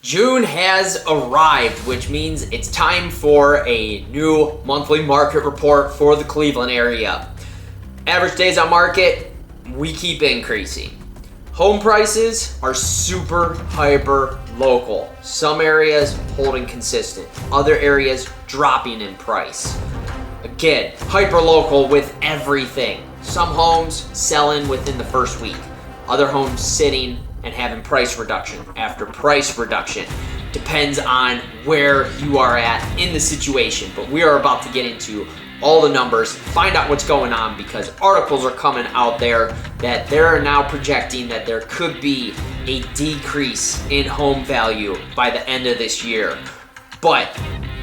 June has arrived, which means it's time for a new monthly market report for the Cleveland area. Average days on market, we keep increasing. Home prices are super hyper local. Some areas holding consistent, other areas dropping in price. Again, hyper local with everything. Some homes selling within the first week, other homes sitting and having price reduction after price reduction. Depends on where you are at in the situation, but we are about to get into all the numbers, find out what's going on, because articles are coming out there that they're now projecting that there could be a decrease in home value by the end of this year. But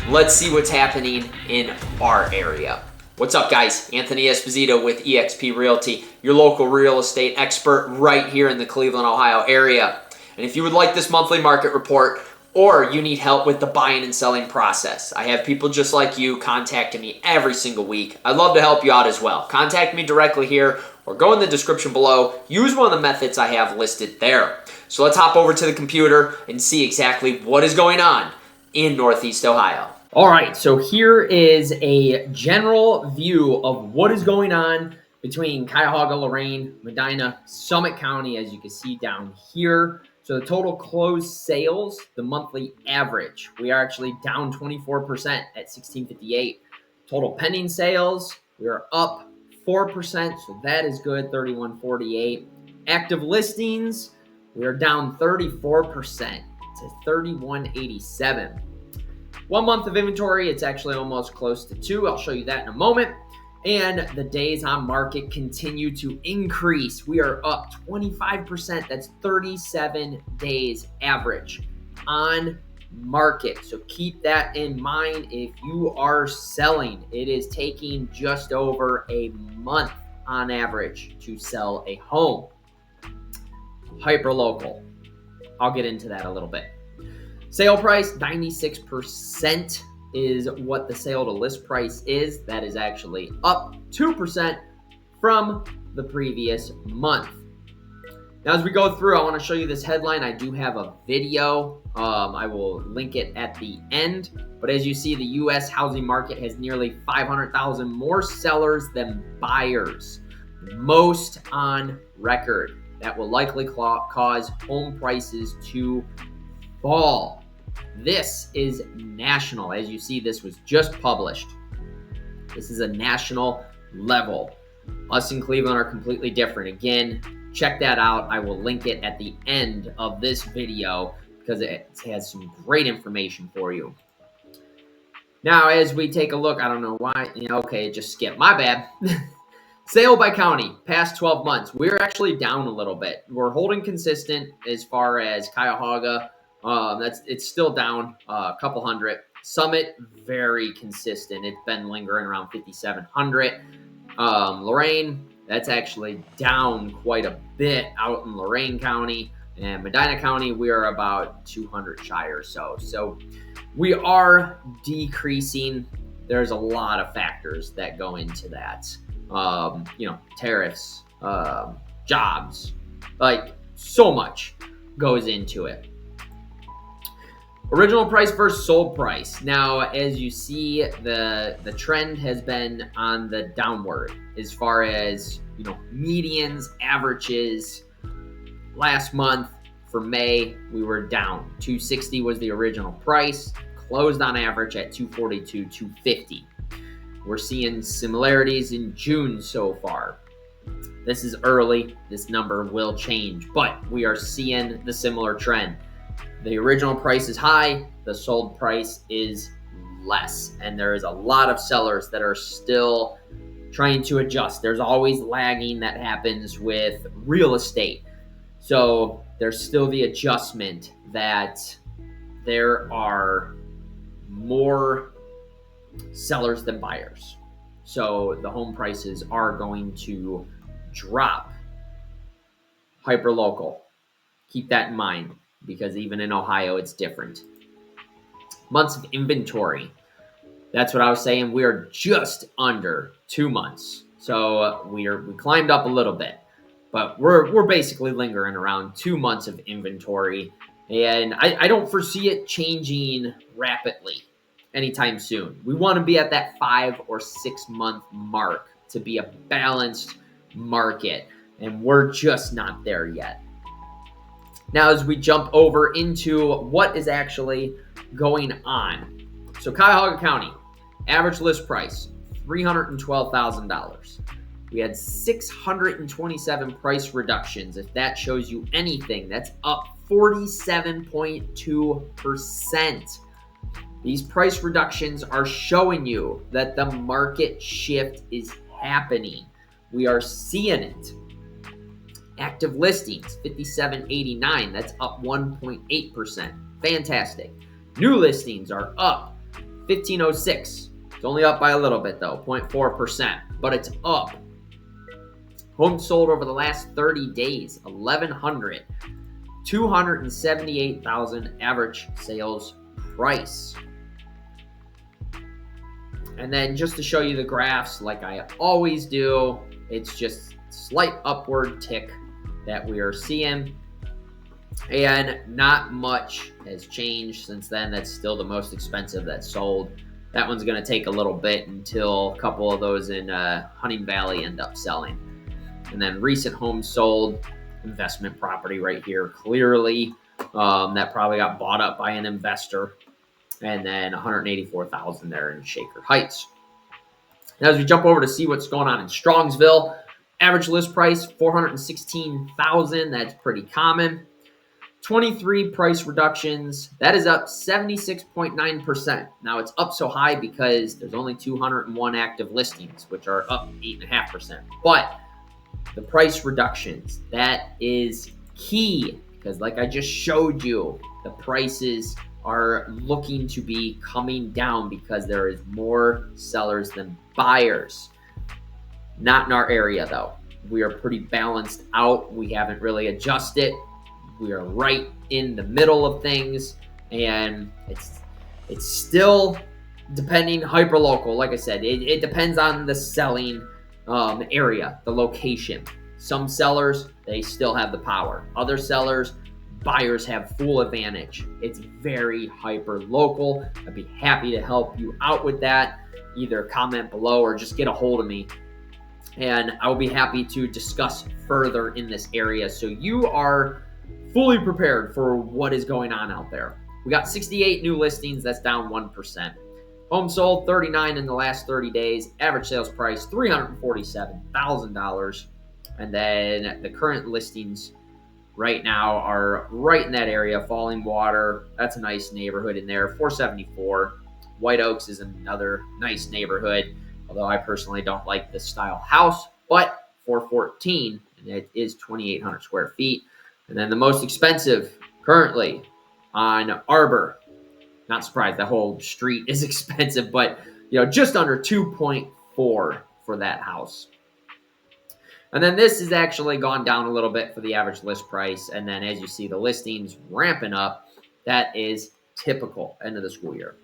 let's see what's happening in our area. What's up, guys? Anthony Esposito with eXp Realty, your local real estate expert right here in the Cleveland, Ohio area. And if you would like this monthly market report, or you need help with the buying and selling process, I have people just like you contacting me every single week. I'd love to help you out as well. Contact me directly here or go in the description below. Use one of the methods I have listed there. So let's hop over to the computer and see exactly what is going on in Northeast Ohio. All right, so here is a general view of what is going on between Cuyahoga, Lorain, Medina, Summit County, as you can see down here. So the total closed sales, the monthly average, we are actually down 24% at 1658. Total pending sales, we are up 4%, so that is good, 3148. Active listings, we are down 34% to 3187. 1 month of inventory, it's actually almost close to 2. I'll show you that in a moment. And the days on market continue to increase. We are up 25%. That's 37 days average on market. So keep that in mind if you are selling. It is taking just over a month on average to sell a home. Hyperlocal. I'll get into that a little bit. Sale price, 96% is what the sale to list price is. That is actually up 2% from the previous month. Now, as we go through, I want to show you this headline. I do have a video. I will link it at the end. But as you see, the U.S. housing market has nearly 500,000 more sellers than buyers, most on record. That will likely cause home prices to fall. This is national. As you see, this was just published. This is a national level. Us in Cleveland are completely different. Again, check that out. I will link it at the end of this video because it has some great information for you. Now, as we take a look, I don't know why, okay, it just skipped. My bad. Sale by county, past 12 months. We're actually down a little bit. We're holding consistent as far as Cuyahoga. It's still down a couple hundred. Summit, very consistent. It's been lingering around 5,700. Lorain, that's actually down quite a bit out in Lorain County. And Medina County, we are about 200 shy or so. So we are decreasing. There's a lot of factors that go into that. Tariffs, jobs, like so much goes into it. Original price versus sold price. Now, as you see, the trend has been on the downward as far as, medians, averages. Last month for May, we were down. 260 was the original price, closed on average at 242, 250. We're seeing similarities in June so far. This is early. This number will change, but we are seeing the similar trend. The original price is high, the sold price is less, and there is a lot of sellers that are still trying to adjust. There's always lagging that happens with real estate. So there's still the adjustment that there are more sellers than buyers. So the home prices are going to drop. Hyperlocal. Keep that in mind, because even in Ohio, it's different. Months of inventory. That's what I was saying. We are just under 2 months. So we climbed up a little bit, but we're basically lingering around 2 months of inventory. And I don't foresee it changing rapidly anytime soon. We want to be at that 5 or 6 month mark to be a balanced market, and we're just not there yet. Now, as we jump over into what is actually going on. So, Cuyahoga County, average list price, $312,000. We had 627 price reductions. If that shows you anything, that's up 47.2%. These price reductions are showing you that the market shift is happening. We are seeing it. Active listings, 5789. That's up 1.8%. Fantastic. New listings are up 1506. It's only up by a little bit though, 0.4%, but it's up. Homes sold over the last 30 days, 1,100. 278,000 average sales price. And then just to show you the graphs like I always do, it's just slight upward tick that we are seeing. And not much has changed since then. That's still the most expensive that's sold. That one's going to take a little bit until a couple of those in Hunting Valley end up selling. And then recent homes sold, investment property right here, clearly that probably got bought up by an investor. And then 184,000 there in Shaker Heights. Now, as we jump over to see what's going on in Strongsville, average list price $416,000. That's pretty common. 23 price reductions. That is up 76.9%. Now, it's up so high because there's only 201 active listings, which are up 8.5%. But the price reductions, that is key because like I just showed you, the prices are looking to be coming down because there is more sellers than buyers. Not in our area though. We are pretty balanced out. We haven't really adjusted. We are right in the middle of things, and it's still depending hyperlocal. Like I said, it depends on the selling area, the location. Some sellers, they still have the power. Other sellers, buyers have full advantage. It's very hyper local. I'd be happy to help you out with that. Either comment below or just get a hold of me, and I will be happy to discuss further in this area so you are fully prepared for what is going on out there. We got 68 new listings. That's down 1%. Homes sold 39 in the last 30 days. Average sales price $347,000. And then the current listings right now are right in that area. Falling Water, that's a nice neighborhood in there. 474. White Oaks is another nice neighborhood, although I personally don't like this style house. But 414, and it is 2,800 square feet. And then the most expensive currently on Arbor. Not surprised, that whole street is expensive, but just under 2.4 for that house. And then this has actually gone down a little bit for the average list price. And then as you see the listings ramping up, that is typical end of the school year.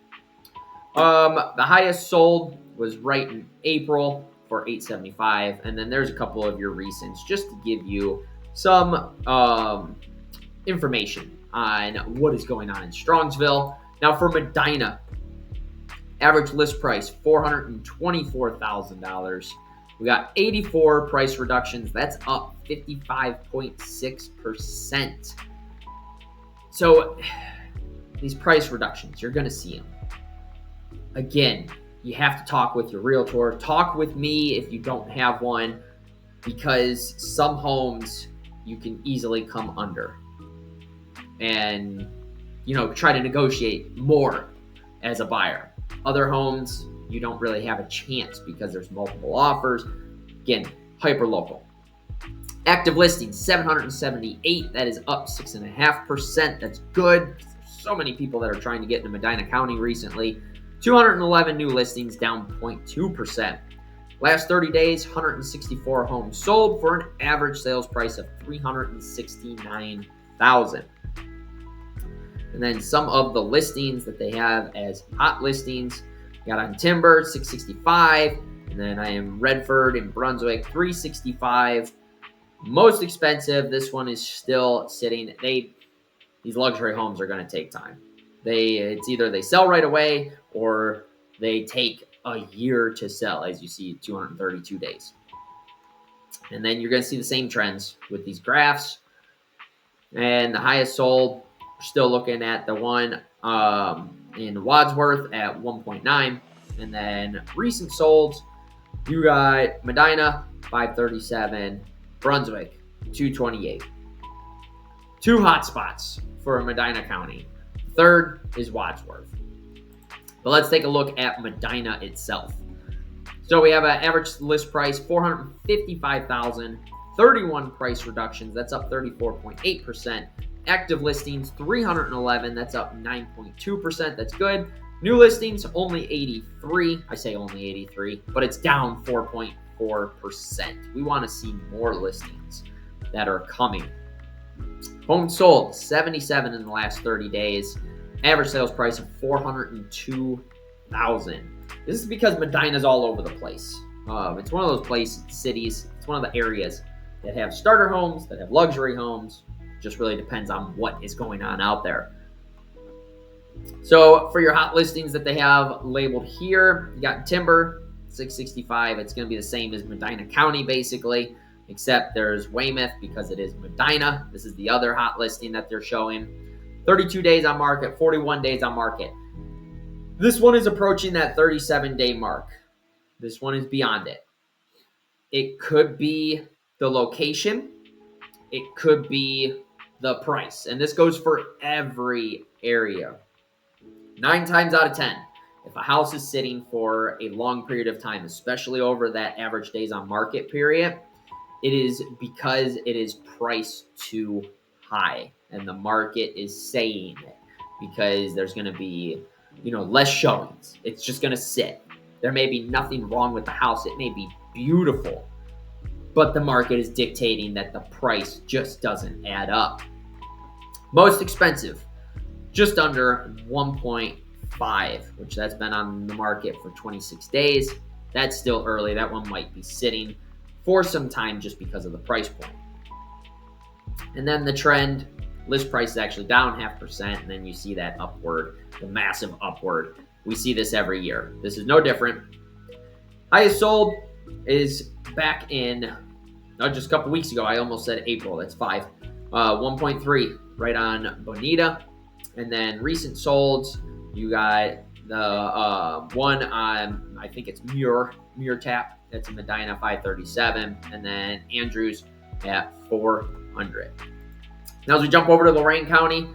The highest sold was right in April for $875. And then there's a couple of your recents just to give you some information on what is going on in Strongsville. Now for Medina, average list price $424,000. We got 84 price reductions. That's up 55.6%. So these price reductions, you're going to see them. Again, you have to talk with your realtor. Talk with me if you don't have one, because some homes you can easily come under and try to negotiate more as a buyer. Other homes, you don't really have a chance because there's multiple offers. Again, hyper local. Active listings 778. That is up 6.5%. That's good. There's so many people that are trying to get into Medina County recently. 211 new listings, down 0.2%. Last 30 days, 164 homes sold for an average sales price of $369,000. And then some of the listings that they have as hot listings, got on Timber, 665. And then I am Redford and Brunswick, 365. Most expensive, this one is still sitting. They these luxury homes are going to take time. It's either they sell right away or they take a year to sell, as you see 232 days. And then you're going to see the same trends with these graphs. And the highest sold, we're still looking at the one in Wadsworth at 1.9. And then recent solds, you got Medina, 537, Brunswick, 228. Two hot spots for Medina County. Third is Wadsworth. But let's take a look at Medina itself. So we have an average list price, $455,000, 31 price reductions, that's up 34.8%. Active listings, 311, that's up 9.2%, that's good. New listings, only 83. I say only 83, but it's down 4.4%. We want to see more listings that are coming. Homes sold, 77 in the last 30 days. Average sales price of $402,000. This is because Medina's all over the place. It's one of those cities, it's one of the areas that have starter homes, that have luxury homes. Just really depends on what is going on out there. So for your hot listings that they have labeled here, you got timber, 665. It's going to be the same as Medina County, basically, except there's Weymouth because it is Medina. This is the other hot listing that they're showing. 32 days on market, 41 days on market. This one is approaching that 37-day mark. This one is beyond it. It could be the location. It could be the price. And this goes for every area. 9 times out of 10, if a house is sitting for a long period of time, especially over that average days on market period, it is because it is priced too high. And the market is saying it because there's going to be, less showings. It's just going to sit. There may be nothing wrong with the house. It may be beautiful, but the market is dictating that the price just doesn't add up. Most expensive, just under 1.5, which that's been on the market for 26 days. That's still early. That one might be sitting for some time just because of the price point. And then the trend, list price is actually down 0.5%, and then you see that upward, the massive upward. We see this every year. This is no different. Highest sold is back in, just a couple weeks ago. I almost said April. That's 5. 1.3 right on Bonita. And then recent solds, you got the one on, I think it's Muir Tap. That's in Medina, 537. And then Andrews at 400. Now as we jump over to Lorain County,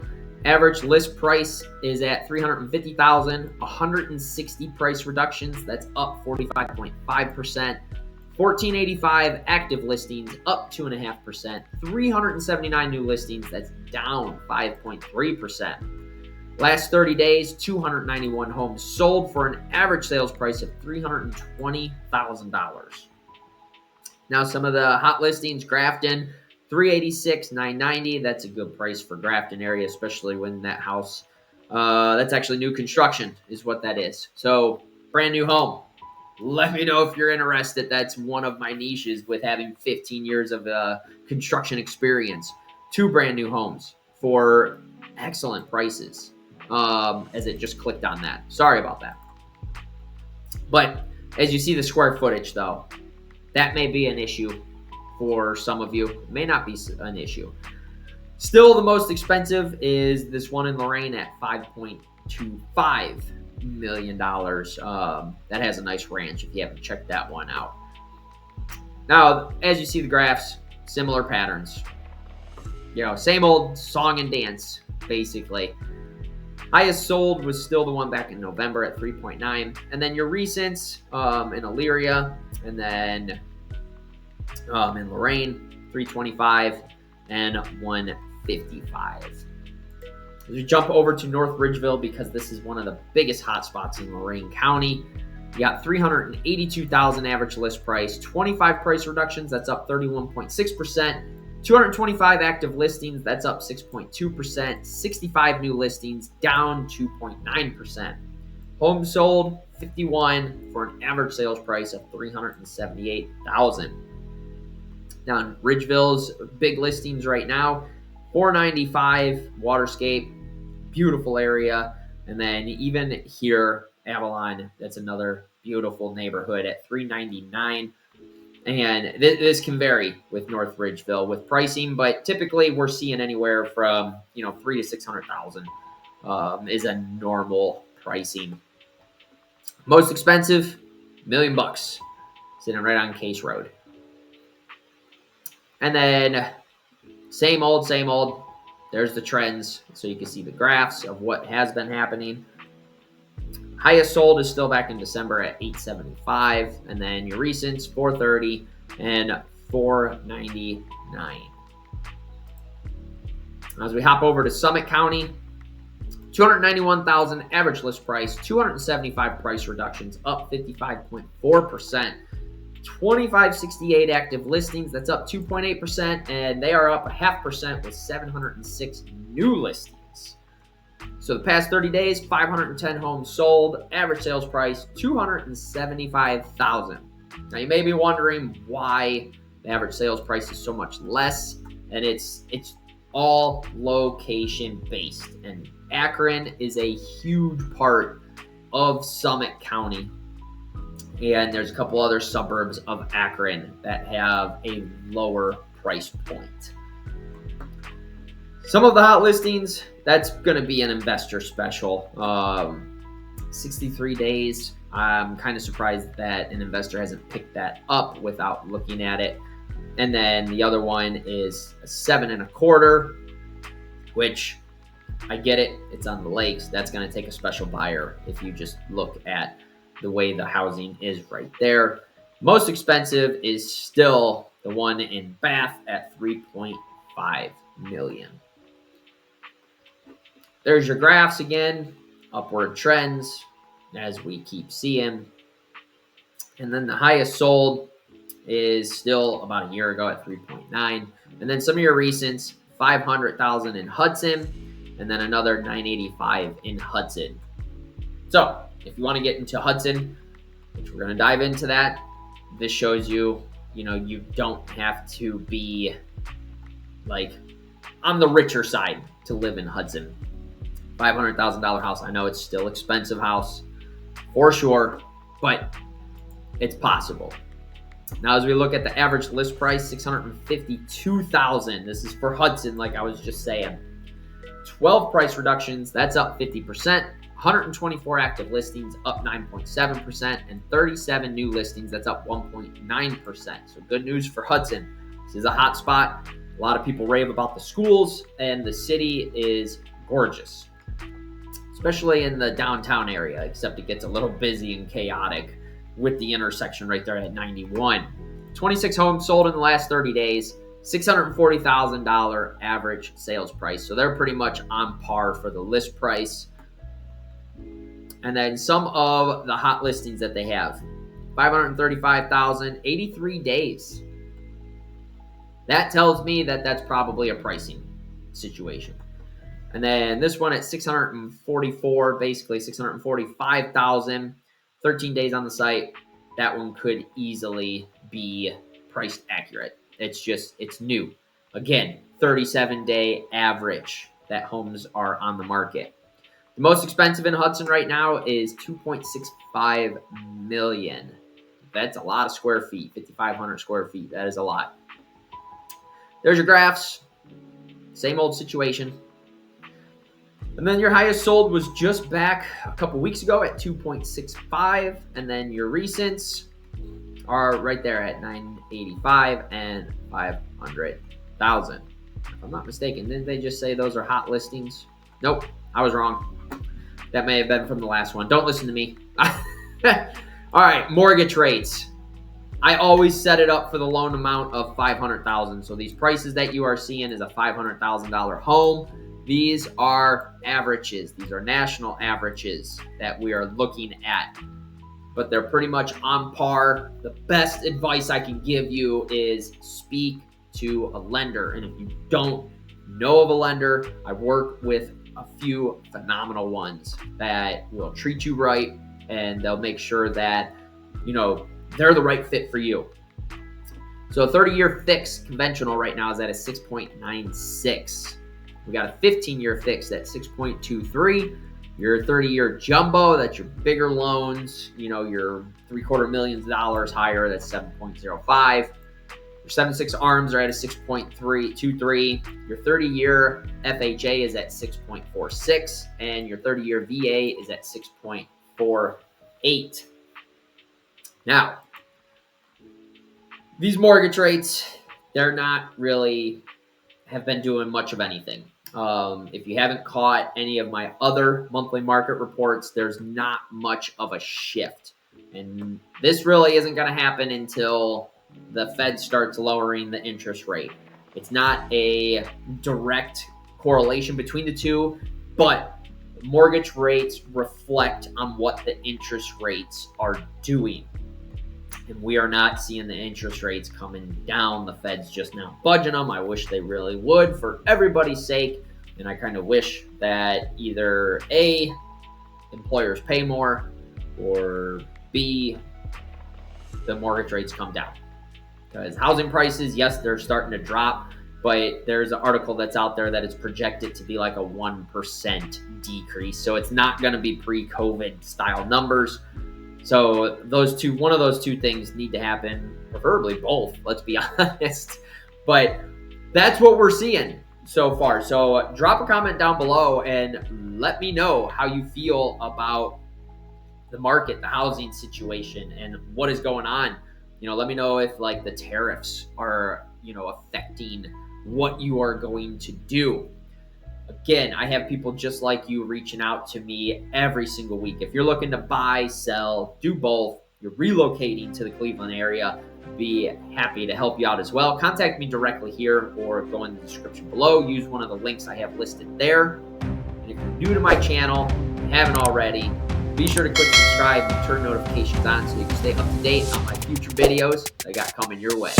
average list price is at $350,000, 160 price reductions. That's up 45.5%. 1485 active listings, up 2.5%. 379 new listings, that's down 5.3%. Last 30 days, 291 homes sold for an average sales price of $320,000. Now some of the hot listings, Grafton, 386, 990. That's a good price for Grafton area, especially when that house, that's actually new construction is what that is. So brand new home. Let me know if you're interested. That's one of my niches with having 15 years of construction experience. 2 brand new homes for excellent prices. As it just clicked on that. Sorry about that. But as you see the square footage though, that may be an issue for some of you. It may not be an issue. Still, the most expensive is this one in Lorain at $5.25 million. That has a nice ranch if you haven't checked that one out. Now, as you see the graphs, similar patterns. Same old song and dance, basically. Highest sold was still the one back in November at 3.9. And then your recents in Elyria, and then in Lorain, 325 and 155. As we jump over to North Ridgeville, because this is one of the biggest hotspots in Lorain County, you got 382,000 average list price, 25 price reductions, that's up 31.6%. 225 active listings, that's up 6.2%. 65 new listings, down 2.9%. Homes sold, 51 for an average sales price of $378,000. Now in Ridgeville's big listings right now, $495 Waterscape, beautiful area. And then even here, Avalon, that's another beautiful neighborhood at $399. And this can vary with North Ridgeville with pricing, but typically we're seeing anywhere from $300,000 to $600,000 is a normal pricing. Most expensive, $1 million, sitting right on Case Road. And then same old. There's the trends, so you can see the graphs of what has been happening. Highest sold is still back in December at $875, and then your recents $430 and $499. As we hop over to Summit County, $291,000 average list price, 275 price reductions, up 55.4%. 2,568 active listings, that's up 2.8%, and they are up 0.5% with 706 new listings. So the past 30 days, 510 homes sold, average sales price $275,000. Now you may be wondering why the average sales price is so much less, and it's all location based. And Akron is a huge part of Summit County. And there's a couple other suburbs of Akron that have a lower price point. Some of the hot listings, that's going to be an investor special. 63 days. I'm kind of surprised that an investor hasn't picked that up without looking at it. And then the other one is a 7.25, which I get it. It's on the lakes. That's going to take a special buyer if you just look at the way the housing is right there. Most expensive is still the one in Bath at $3.5 million. There's your graphs again, upward trends as we keep seeing. And then the highest sold is still about a year ago at 3.9. And then some of your recents, $500,000 in Hudson, and then another $985 in Hudson. So if you want to get into Hudson, which we're going to dive into that, this shows you, you don't have to be like on the richer side to live in Hudson. $500,000 house. I know it's still expensive house for sure, but it's possible. Now, as we look at the average list price, $652,000. This is for Hudson, like I was just saying. 12 price reductions, that's up 50%. 124 active listings, up 9.7%, and 37 new listings, that's up 1.9%. So good news for Hudson. This is a hot spot. A lot of people rave about the schools, and the city is gorgeous, especially in the downtown area, except it gets a little busy and chaotic with the intersection right there at 91. 26 homes sold in the last 30 days, $640,000 average sales price. So they're pretty much on par for the list price. And then some of the hot listings that they have, $535,000, 83 days. That tells me that that's probably a pricing situation. And then this one at 644, basically 645,000, 13 days on the site. That one could easily be priced accurate. It's new. Again, 37-day average that homes are on the market. The most expensive in Hudson right now is $2.65 million. That's a lot of square feet, 5,500 square feet. That is a lot. There's your graphs. Same old situation. And then your highest sold was just back a couple weeks ago at 2.65. And then your recents are right there at 985 and 500,000. If I'm not mistaken, didn't they just say those are hot listings? Nope, I was wrong. That may have been from the last one. Don't listen to me. All right, mortgage rates. I always set it up for the loan amount of $500,000. So these prices that you are seeing is a $500,000 home. These are averages. These are national averages that we are looking at. But they're pretty much on par. The best advice I can give you is speak to a lender. And if you don't know of a lender, I work with a few phenomenal ones that will treat you right, and they'll make sure that, they're the right fit for you. So a 30-year fixed conventional right now is at a 6.96. We got a 15-year fixed at 6.23. Your 30-year jumbo, that's your bigger loans, your $750,000 million higher, that's 7.05. Your 7/6 arms are at a 6.23. Your 30-year FHA is at 6.46, and your 30-year VA is at 6.48. Now, these mortgage rates, they're not really have been doing much of anything. If you haven't caught any of my other monthly market reports, there's not much of a shift. And this really isn't going to happen until the Fed starts lowering the interest rate. It's not a direct correlation between the two, but mortgage rates reflect on what the interest rates are doing. And we are not seeing the interest rates coming down. The Fed's just now budging them. I wish they really would for everybody's sake. And I kind of wish that either A, employers pay more, or B, the mortgage rates come down. Because housing prices, yes, they're starting to drop, but there's an article that's out there that it's projected to be like a 1% decrease. So it's not going to be pre-COVID style numbers. So one of those two things need to happen, preferably both, let's be honest. But that's what we're seeing so far. So drop a comment down below and let me know how you feel about the market, the housing situation, and what is going on. Let me know if like the tariffs are, affecting what you are going to do. Again, I have people just like you reaching out to me every single week. If you're looking to buy, sell, do both, you're relocating to the Cleveland area, be happy to help you out as well. Contact me directly here or go in the description below. Use one of the links I have listed there. And if you're new to my channel and haven't already, be sure to click subscribe and turn notifications on so you can stay up to date on my future videos that I got coming your way.